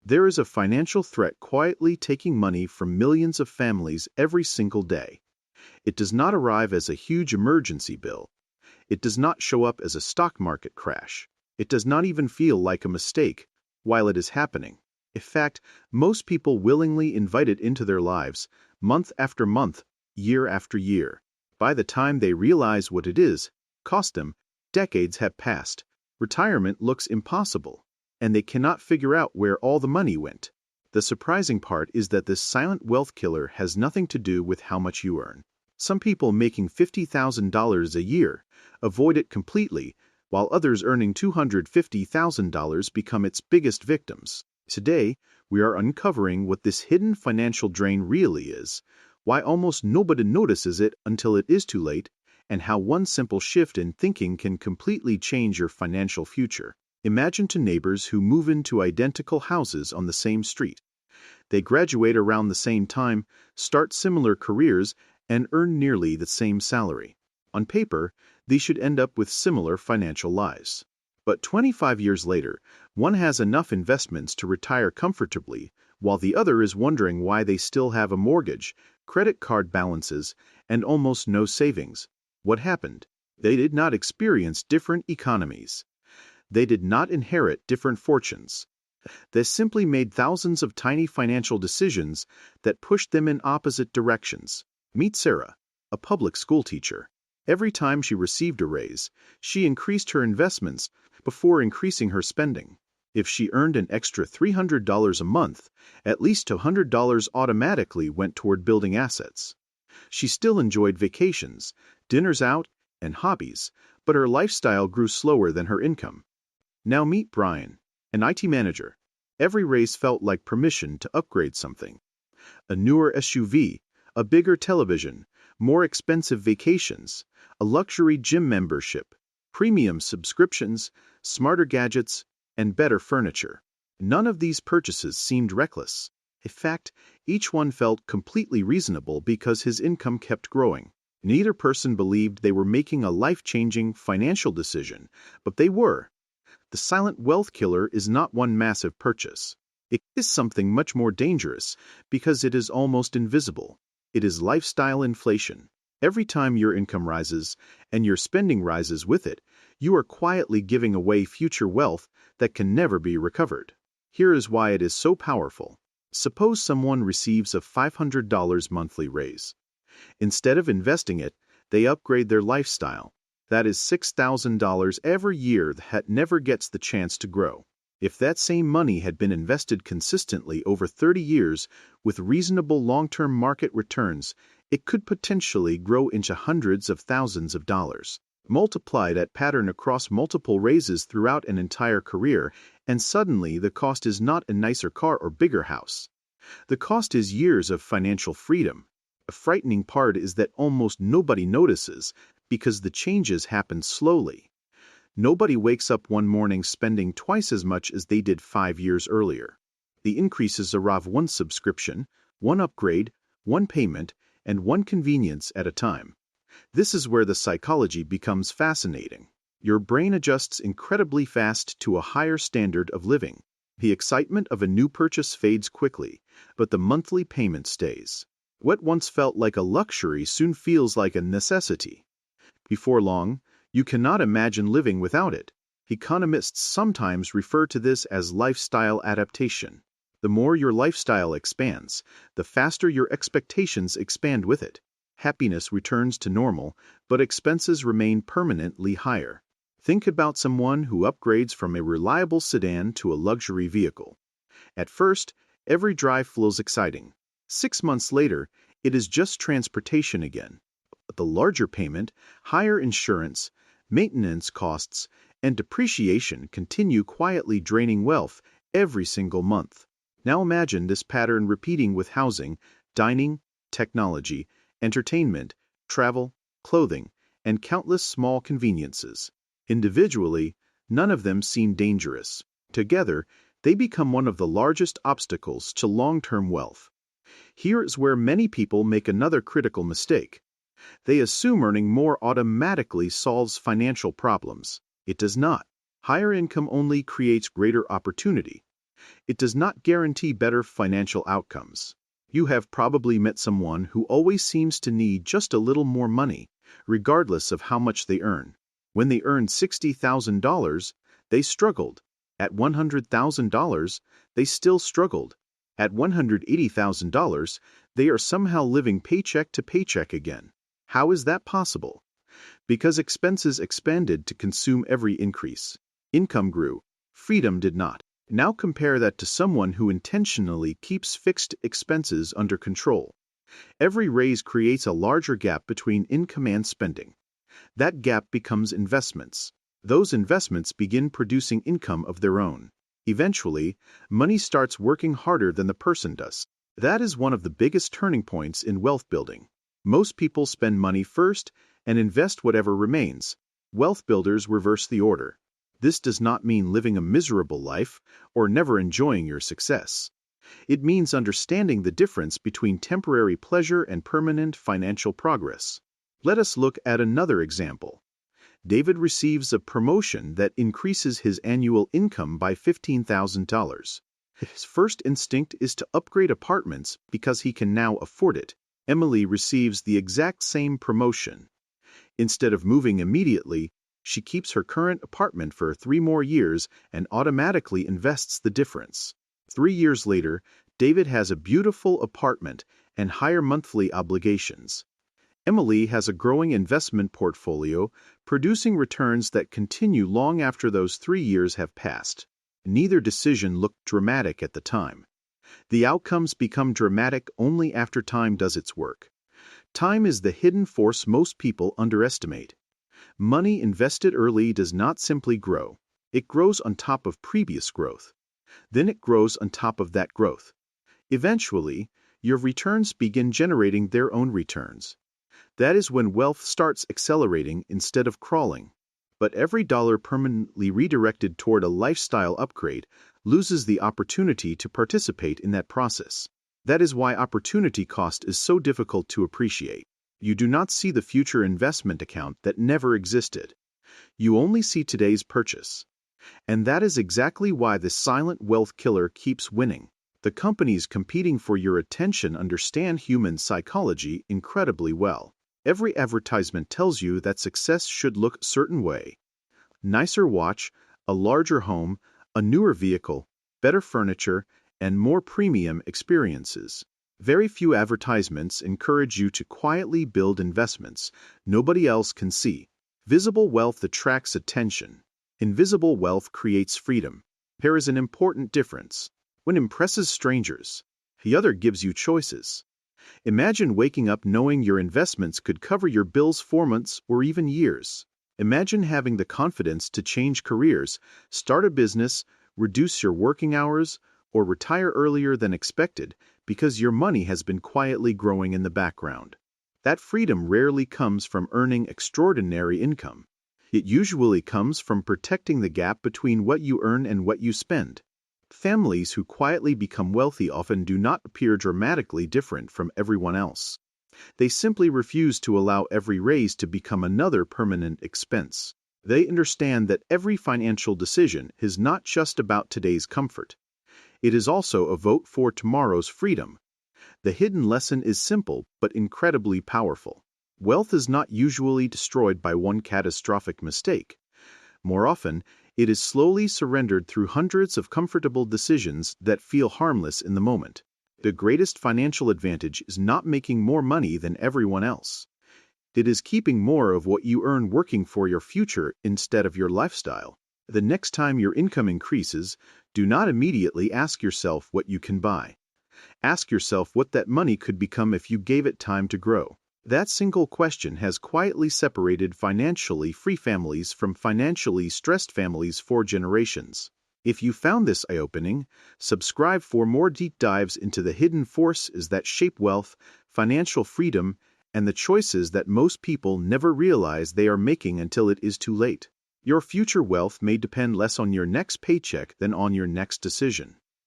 There is a financial threat quietly taking money from millions of families every single day. It does not arrive as a huge emergency bill. It does not show up as a stock market crash. It does not even feel like a mistake while it is happening. In fact, most people willingly invite it into their lives, month after month, year after year. By the time they realize what it is, cost them, decades have passed. Retirement looks impossible, and they cannot figure out where all the money went. The surprising part is that this silent wealth killer has nothing to do with how much you earn. Some people making $50,000 a year avoid it completely, while others earning $250,000 become its biggest victims. Today, we are uncovering what this hidden financial drain really is, why almost nobody notices it until it is too late, and how one simple shift in thinking can completely change your financial future. Imagine two neighbors who move into identical houses on the same street. They graduate around the same time, start similar careers, and earn nearly the same salary. On paper, these should end up with similar financial lives. But 25 years later, one has enough investments to retire comfortably, while the other is wondering why they still have a mortgage, credit card balances, and almost no savings. What happened? They did not experience different economies. They did not inherit different fortunes. They simply made thousands of tiny financial decisions that pushed them in opposite directions. Meet Sarah, a public school teacher. Every time she received a raise, she increased her investments before increasing her spending. If she earned an extra $300 a month, at least $200 automatically went toward building assets. She still enjoyed vacations, dinners out, and hobbies, but her lifestyle grew slower than her income. Now meet Brian, an IT manager. Every raise felt like permission to upgrade something. A newer SUV, a bigger television, more expensive vacations, a luxury gym membership, premium subscriptions, smarter gadgets, and better furniture. None of these purchases seemed reckless. In fact, each one felt completely reasonable because his income kept growing. Neither person believed they were making a life-changing financial decision, but they were. The silent wealth killer is not one massive purchase. It is something much more dangerous because it is almost invisible. It is lifestyle inflation. Every time your income rises and your spending rises with it, you are quietly giving away future wealth that can never be recovered. Here is why it is so powerful. Suppose someone receives a $500 monthly raise. Instead of investing it, they upgrade their lifestyle. That is $6,000 every year that never gets the chance to grow. If that same money had been invested consistently over 30 years with reasonable long-term market returns, it could potentially grow into hundreds of thousands of dollars. Multiply that pattern across multiple raises throughout an entire career, and suddenly the cost is not a nicer car or bigger house. The cost is years of financial freedom. A frightening part is that almost nobody notices because the changes happen slowly. Nobody wakes up one morning spending twice as much as they did 5 years earlier. The increases arrive one subscription, one upgrade, one payment, and one convenience at a time. This is where the psychology becomes fascinating. Your brain adjusts incredibly fast to a higher standard of living. The excitement of a new purchase fades quickly, but the monthly payment stays. What once felt like a luxury soon feels like a necessity. Before long, you cannot imagine living without it. Economists sometimes refer to this as lifestyle adaptation. The more your lifestyle expands, the faster your expectations expand with it. Happiness returns to normal, but expenses remain permanently higher. Think about someone who upgrades from a reliable sedan to a luxury vehicle. At first, every drive feels exciting. 6 months later, it is just transportation again. But the larger payment, higher insurance, maintenance costs, and depreciation continue quietly draining wealth every single month. Now imagine this pattern repeating with housing, dining, technology, entertainment, travel, clothing, and countless small conveniences. Individually, none of them seem dangerous. Together, they become one of the largest obstacles to long-term wealth. Here is where many people make another critical mistake. They assume earning more automatically solves financial problems. It does not. Higher income only creates greater opportunity. It does not guarantee better financial outcomes. You have probably met someone who always seems to need just a little more money, regardless of how much they earn. When they earned $60,000, they struggled. At $100,000, they still struggled. At $180,000, they are somehow living paycheck to paycheck again. How is that possible? Because expenses expanded to consume every increase. Income grew. Freedom did not. Now compare that to someone who intentionally keeps fixed expenses under control. Every raise creates a larger gap between income and spending. That gap becomes investments. Those investments begin producing income of their own. Eventually, money starts working harder than the person does. That is one of the biggest turning points in wealth building. Most people spend money first and invest whatever remains. Wealth builders reverse the order. This does not mean living a miserable life or never enjoying your success. It means understanding the difference between temporary pleasure and permanent financial progress. Let us look at another example. David receives a promotion that increases his annual income by $15,000. His first instinct is to upgrade apartments because he can now afford it. Emily receives the exact same promotion. Instead of moving immediately, she keeps her current apartment for 3 more years and automatically invests the difference. 3 years later, David has a beautiful apartment and higher monthly obligations. Emily has a growing investment portfolio, producing returns that continue long after those 3 years have passed. Neither decision looked dramatic at the time. The outcomes become dramatic only after time does its work. Time is the hidden force most people underestimate. Money invested early does not simply grow. It grows on top of previous growth. Then it grows on top of that growth. Eventually, your returns begin generating their own returns. That is when wealth starts accelerating instead of crawling. But every dollar permanently redirected toward a lifestyle upgrade loses the opportunity to participate in that process. That is why opportunity cost is so difficult to appreciate. You do not see the future investment account that never existed. You only see today's purchase. And that is exactly why the silent wealth killer keeps winning. The companies competing for your attention understand human psychology incredibly well. Every advertisement tells you that success should look a certain way. Nicer watch, a larger home, a newer vehicle, better furniture, and more premium experiences. Very few advertisements encourage you to quietly build investments nobody else can see. Visible wealth attracts attention. Invisible wealth creates freedom. There is an important difference. One impresses strangers. The other gives you choices. Imagine waking up knowing your investments could cover your bills for months or even years. Imagine having the confidence to change careers, start a business, reduce your working hours, or retire earlier than expected because your money has been quietly growing in the background. That freedom rarely comes from earning extraordinary income. It usually comes from protecting the gap between what you earn and what you spend. Families who quietly become wealthy often do not appear dramatically different from everyone else. They simply refuse to allow every raise to become another permanent expense. They understand that every financial decision is not just about today's comfort. It is also a vote for tomorrow's freedom. The hidden lesson is simple but incredibly powerful. Wealth is not usually destroyed by one catastrophic mistake. More often, it is slowly surrendered through hundreds of comfortable decisions that feel harmless in the moment. The greatest financial advantage is not making more money than everyone else. It is keeping more of what you earn working for your future instead of your lifestyle. The next time your income increases, do not immediately ask yourself what you can buy. Ask yourself what that money could become if you gave it time to grow. That single question has quietly separated financially free families from financially stressed families for generations. If you found this eye-opening, subscribe for more deep dives into the hidden forces that shape wealth, financial freedom, and the choices that most people never realize they are making until it is too late. Your future wealth may depend less on your next paycheck than on your next decision.